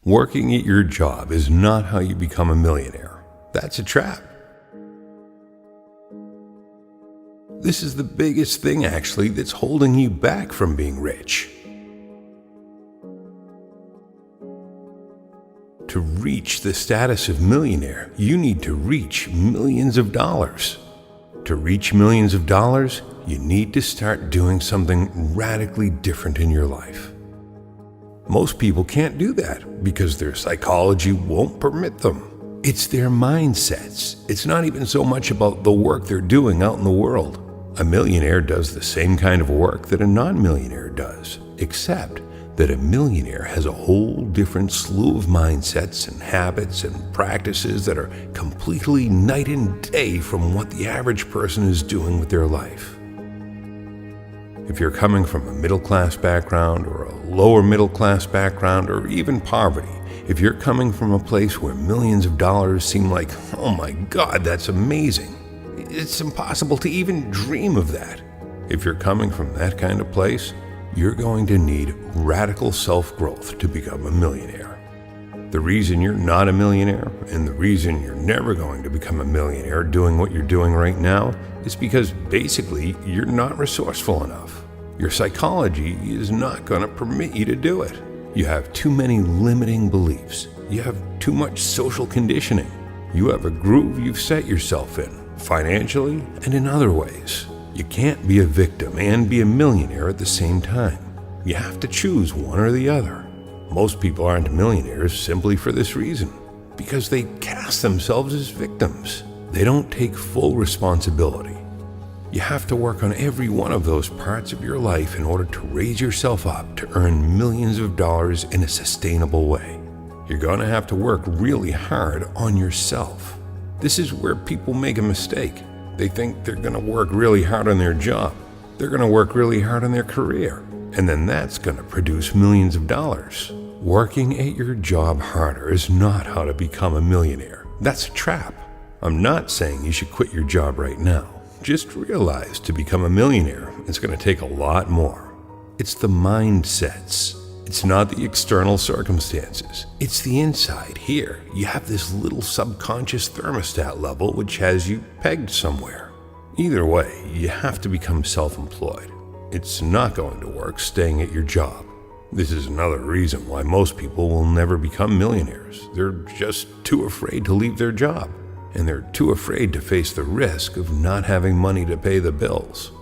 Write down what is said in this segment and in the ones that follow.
Working at your job is not how you become a millionaire. That's a trap. This is the biggest thing, actually, that's holding you back from being rich. To reach the status of millionaire, you need to reach millions of dollars. To reach millions of dollars, you need to start doing something radically different in your life. Most people can't do that because their psychology won't permit them. It's their mindsets. It's not even so much about the work they're doing out in the world. A millionaire does the same kind of work that a non-millionaire does, except that a millionaire has a whole different slew of mindsets and habits and practices that are completely night and day from what the average person is doing with their life. If you're coming from a middle-class background or a lower middle-class background or even poverty, if you're coming from a place where millions of dollars seem like, oh my God, that's amazing, it's impossible to even dream of that. If you're coming from that kind of place, you're going to need radical self-growth to become a millionaire. The reason you're not a millionaire and the reason you're never going to become a millionaire doing what you're doing right now is because basically you're not resourceful enough. Your psychology is not going to permit you to do it. You have too many limiting beliefs. You have too much social conditioning. You have a groove you've set yourself in, financially and in other ways. You can't be a victim and be a millionaire at the same time. You have to choose one or the other. Most people aren't millionaires simply for this reason, because they cast themselves as victims. They don't take full responsibility. You have to work on every one of those parts of your life in order to raise yourself up to earn millions of dollars in a sustainable way. You're going to have to work really hard on yourself. This is where people make a mistake. They think they're going to work really hard on their job. They're going to work really hard on their career. And then that's going to produce millions of dollars. Working at your job harder is not how to become a millionaire. That's a trap. I'm not saying you should quit your job right now. Just realize to become a millionaire, it's going to take a lot more. It's the mindsets. It's not the external circumstances. It's the inside. Here, you have this little subconscious thermostat level which has you pegged somewhere. Either way, you have to become self-employed. It's not going to work staying at your job. This is another reason why most people will never become millionaires. They're just too afraid to leave their job, and they're too afraid to face the risk of not having money to pay the bills.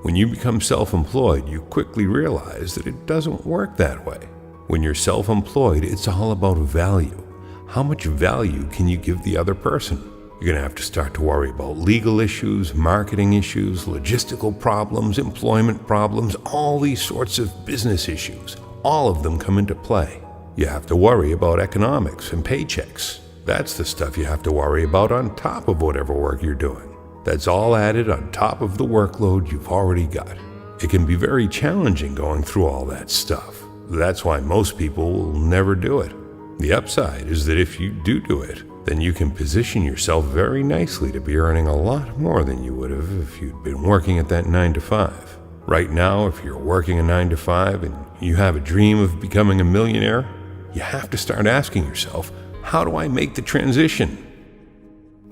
When you become self-employed, you quickly realize that it doesn't work that way. When you're self-employed, it's all about value. How much value can you give the other person? You're going to have to start to worry about legal issues, marketing issues, logistical problems, employment problems, all these sorts of business issues. All of them come into play. You have to worry about economics and paychecks. That's the stuff you have to worry about on top of whatever work you're doing. That's all added on top of the workload you've already got. It can be very challenging going through all that stuff. That's why most people will never do it. The upside is that if you do it, then you can position yourself very nicely to be earning a lot more than you would have if you'd been working at that 9-to-5. Right now, if you're working a 9-to-5 and you have a dream of becoming a millionaire, you have to start asking yourself, how do I make the transition?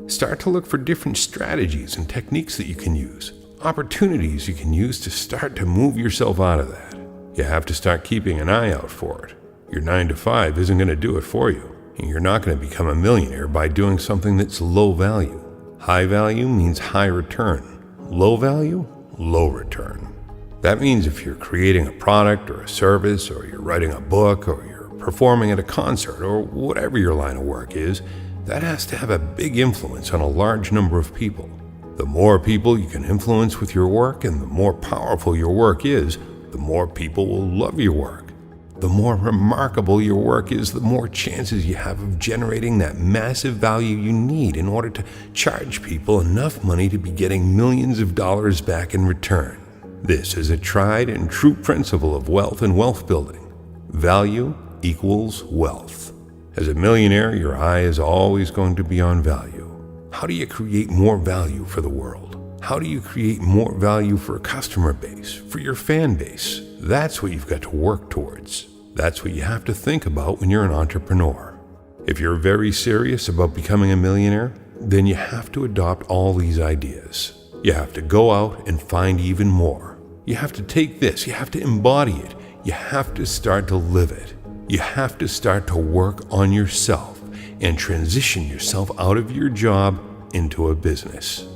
Start to look for different strategies and techniques that you can use, opportunities you can use to start to move yourself out of that. You have to start keeping an eye out for it. Your 9-to-5 isn't going to do it for you. You're not going to become a millionaire by doing something that's low value. High value means high return. Low value, low return. That means if you're creating a product or a service, or you're writing a book, or you're performing at a concert, or whatever your line of work is, that has to have a big influence on a large number of people. The more people you can influence with your work and the more powerful your work is, the more people will love your work. The more remarkable your work is, the more chances you have of generating that massive value you need in order to charge people enough money to be getting millions of dollars back in return. This is a tried and true principle of wealth and wealth building. Value equals wealth. As a millionaire, your eye is always going to be on value. How do you create more value for the world? How do you create more value for a customer base, for your fan base? That's what you've got to work towards. That's what you have to think about when you're an entrepreneur. If you're very serious about becoming a millionaire, then you have to adopt all these ideas. You have to go out and find even more. You have to take this, you have to embody it, you have to start to live it. You have to start to work on yourself and transition yourself out of your job into a business.